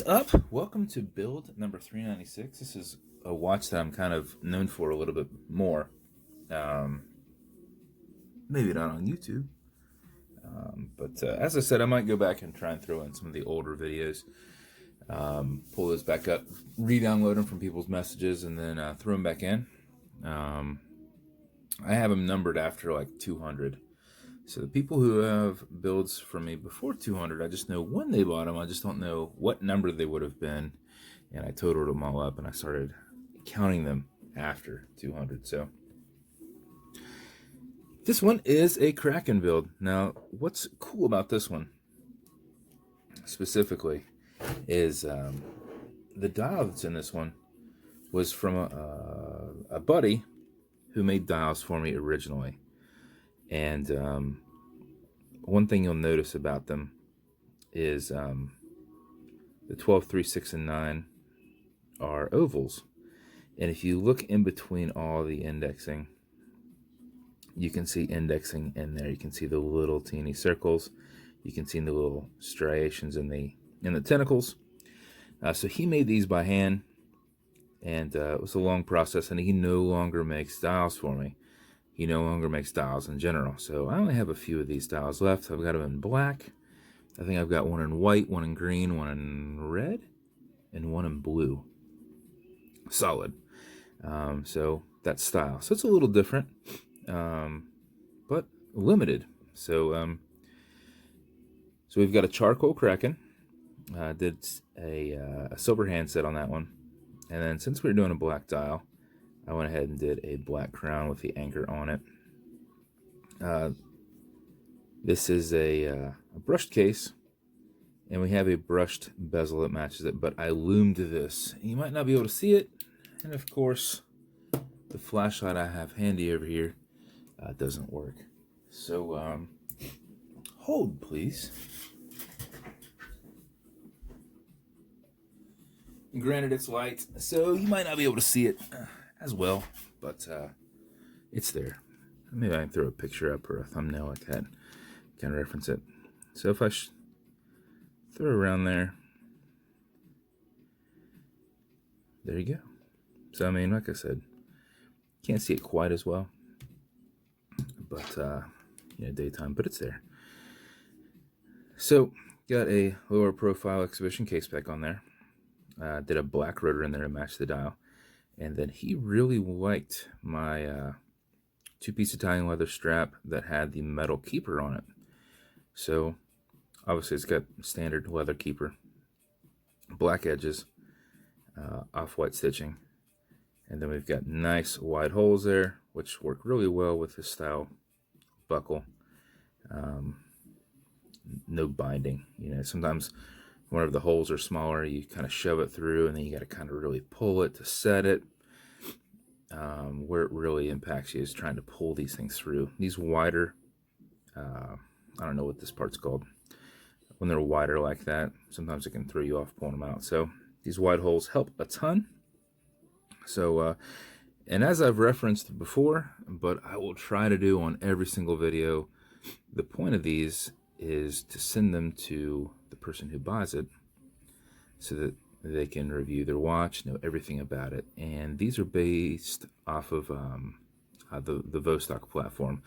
up? Welcome to build number 396. This is a watch that I'm kind of known for a little bit more. Um, Maybe not on YouTube. But as I said, I might go back and try and throw in some of the older videos. Pull those back up, re-download them from people's messages, and then throw them back in. I have them numbered after like 200. So the people who have builds from me before 200, I just know when they bought them. I just don't know what number they would have been. And I totaled them all up and I started counting them after 200. So this one is a Kraken build. Now, what's cool about this one specifically is the dial that's in this one was from a buddy who made dials for me originally. And one thing you'll notice about them is the 12, 3, 6, and 9 are ovals. And if you look in between all the indexing, you can see indexing in there. You can see the little teeny circles. You can see the little striations in the tentacles. So he made these by hand, and it was a long process, and he no longer makes dials for me. He no longer makes dials in general. So I only have a few of these dials left. I've got them in black. I think I've got one in white, one in green, one in red, and one in blue. Solid. So that's style. So it's a little different, but limited. So we've got a charcoal Kraken. Did a silver handset on that one. And then since we were doing a black dial, I went ahead and did a black crown with the anchor on it. This is a brushed case, and we have a brushed bezel that matches it, but I lumed this. You might not be able to see it, and of course, the flashlight I have handy over here doesn't work. So, hold please. Granted, it's light, so you might not be able to see it as well, but it's there. Maybe I can throw a picture up or a thumbnail like that, can reference it. So if I throw around there, there you go. So I mean, like I said, can't see it quite as well, but daytime, but it's there. So got a lower profile exhibition case back on there. Did a black rotor in there to match the dial. And then he really liked my two-piece Italian leather strap that had the metal keeper on it. So obviously it's got standard leather keeper, black edges, off-white stitching. And then we've got nice wide holes there, which work really well with this style buckle. No binding. Sometimes whenever the holes are smaller, you kind of shove it through, and then you got to kind of really pull it to set it. Where it really impacts you is trying to pull these things through. These wider, I don't know what this part's called. When they're wider like that, sometimes it can throw you off pulling them out. So these wide holes help a ton. So, and as I've referenced before, but I will try to do on every single video, the point of these is to send them to the person who buys it so that they can review their watch, know everything about it. And these are based off of the Vostok platform.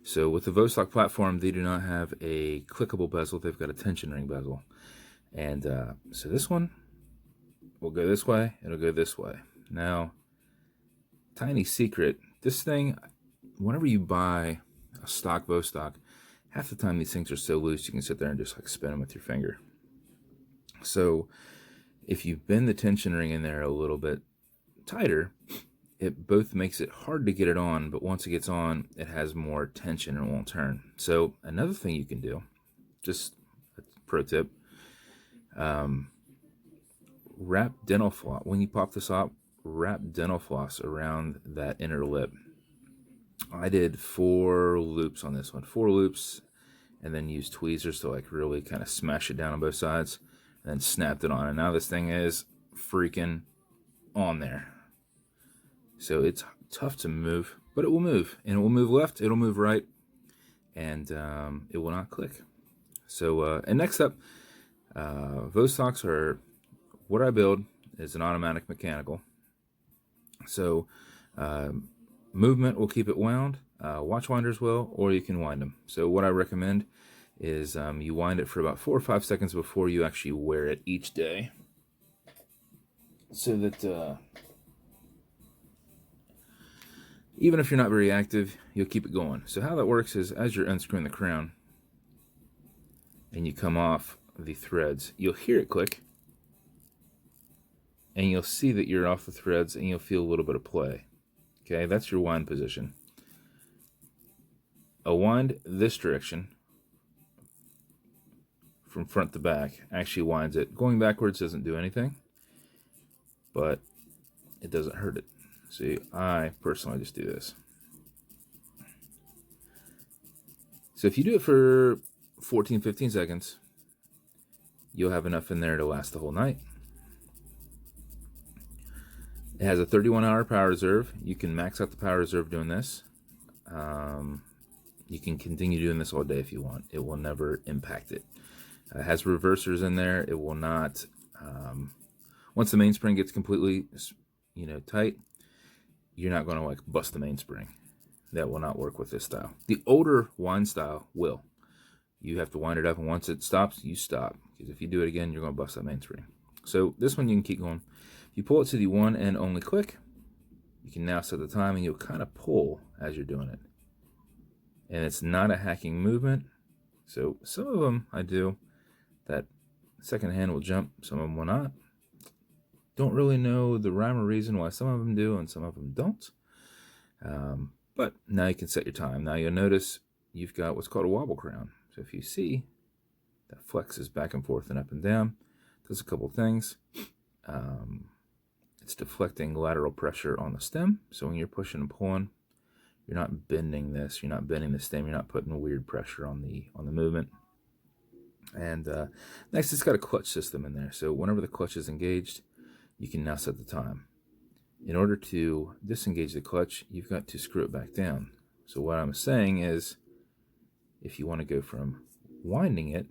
So with the Vostok platform, they do not have a clickable bezel. They've got a tension ring bezel. And so this one will go this way. It'll go this way. Now, tiny secret. This thing, whenever you buy a stock Vostok, half the time these things are so loose you can sit there and just like spin them with your finger. So if you bend the tension ring in there a little bit tighter, it both makes it hard to get it on, but once it gets on, it has more tension and it won't turn. So another thing you can do, just a pro tip, wrap dental floss. When you pop this up, wrap dental floss around that inner lip. I did 4 loops on this one, 4 loops, and then used tweezers to like really kind of smash it down on both sides, and then snapped it on. And now this thing is freaking on there. So it's tough to move, but it will move, and it will move left, it'll move right, and it will not click. So, and next up, Vostoks are what I build is an automatic mechanical. So movement will keep it wound, watch winders will, or you can wind them. So what I recommend is you wind it for about 4 or 5 seconds before you actually wear it each day, so that even if you're not very active, you'll keep it going. So how that works is, as you're unscrewing the crown and you come off the threads, you'll hear it click, and you'll see that you're off the threads, and you'll feel a little bit of play. Okay, that's your wind position. A wind this direction from front to back actually winds it. Going backwards doesn't do anything, but it doesn't hurt it. See, I personally just do this. So if you do it for 14-15 seconds, you'll have enough in there to last the whole night. It has a 31-hour power reserve. You can max out the power reserve doing this. You can continue doing this all day if you want. It will never impact it. It has reversers in there. It will not, once the mainspring gets completely, tight, you're not going to like bust the mainspring. That will not work with this style. The older wind style will. You have to wind it up, and once it stops, you stop. Because if you do it again, you're going to bust that mainspring. So this one you can keep going. If you pull it to the one and only click, you can now set the time, and you'll kind of pull as you're doing it. And it's not a hacking movement. So some of them I do, that second hand will jump, some of them will not. Don't really know the rhyme or reason why some of them do and some of them don't. But now you can set your time. Now you'll notice you've got what's called a wobble crown. So if you see, that flexes back and forth and up and down. Does a couple things. It's deflecting lateral pressure on the stem. So when you're pushing and pulling, you're not bending this. You're not bending the stem. You're not putting weird pressure on the movement. And next, it's got a clutch system in there. So whenever the clutch is engaged, you can now set the time. In order to disengage the clutch, you've got to screw it back down. So what I'm saying is, if you want to go from winding it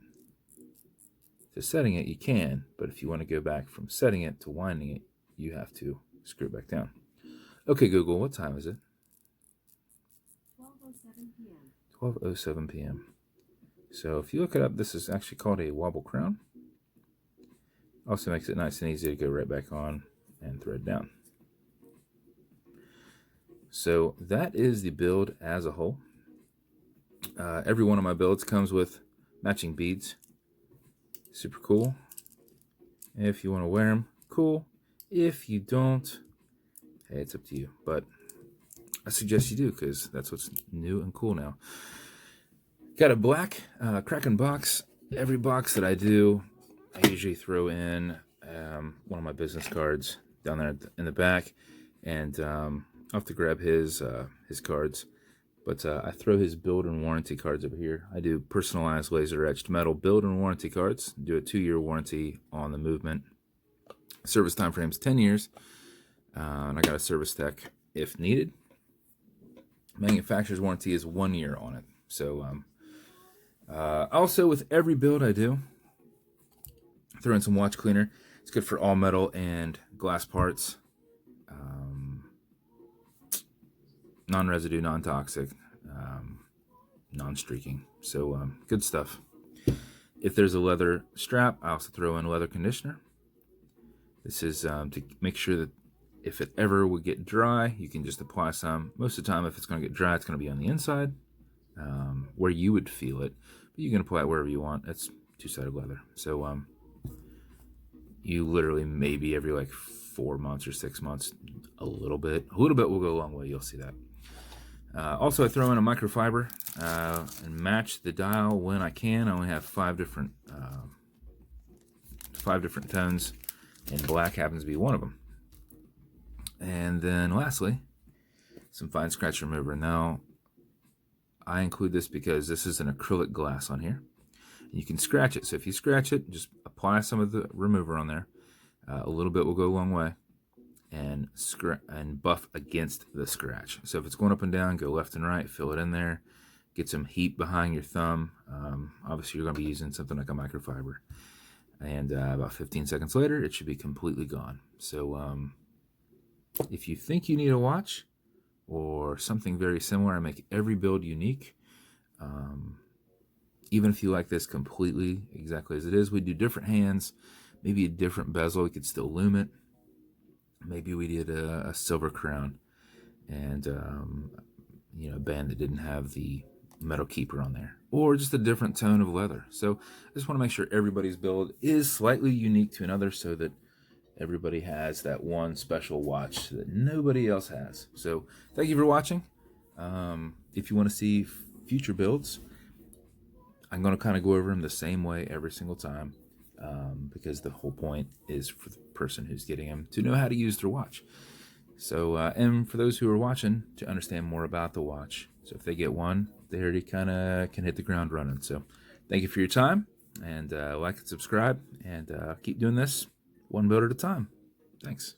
to setting it, you can. But if you want to go back from setting it to winding it, you have to screw it back down. Okay, Google, what time is it? 12:07 p.m. 12:07 p.m. So if you look it up, this is actually called a wobble crown. Also makes it nice and easy to go right back on and thread down. So that is the build as a whole. Every one of my builds comes with matching beads. Super cool. If you want to wear them, cool. If you don't, hey, it's up to you. But I suggest you do, because that's what's new and cool now. Got a black Kraken box. Every box that I do, I usually throw in one of my business cards down there in the back, and I'll have to grab his cards. But I throw his build and warranty cards over here. I do personalized laser etched metal build and warranty cards. Do a 2-year warranty on the movement. Service time frame's 10 years. And I got a service tech if needed. Manufacturer's warranty is 1 year on it. So also with every build I do, throw in some watch cleaner. It's good for all metal and glass parts. Non-residue, non-toxic, non-streaking. So good stuff. If there's a leather strap, I also throw in a leather conditioner. This is to make sure that if it ever would get dry, you can just apply some. Most of the time, if it's going to get dry, it's going to be on the inside, where you would feel it. But you can apply it wherever you want. It's two-sided leather. So you literally maybe every like 4 months or 6 months, a little bit will go a long way. You'll see that. Also, I throw in a microfiber and match the dial when I can. I only have 5 different tones, and black happens to be one of them. And then lastly, some fine scratch remover. Now, I include this because this is an acrylic glass on here. You can scratch it. So if you scratch it, just apply some of the remover on there. A little bit will go a long way. And buff against the scratch. So if it's going up and down, go left and right, fill it in there. Get some heat behind your thumb. Obviously, you're going to be using something like a microfiber. And about 15 seconds later, it should be completely gone. So if you think you need a watch or something very similar, I make every build unique. Even if you like this completely exactly as it is, we do different hands, maybe a different bezel. We could still lume it. Maybe we did a silver crown and a band that didn't have the metal keeper on there, or just a different tone of leather. So I just want to make sure everybody's build is slightly unique to another, so that everybody has that one special watch that nobody else has. So thank you for watching. If you want to see future builds, I'm going to kind of go over them the same way every single time, because the whole point is for the person who's getting them to know how to use their watch. So, and for those who are watching, to understand more about the watch. So if they get one, they already kind of can hit the ground running. So thank you for your time, and like and subscribe, and keep doing this one build at a time. Thanks.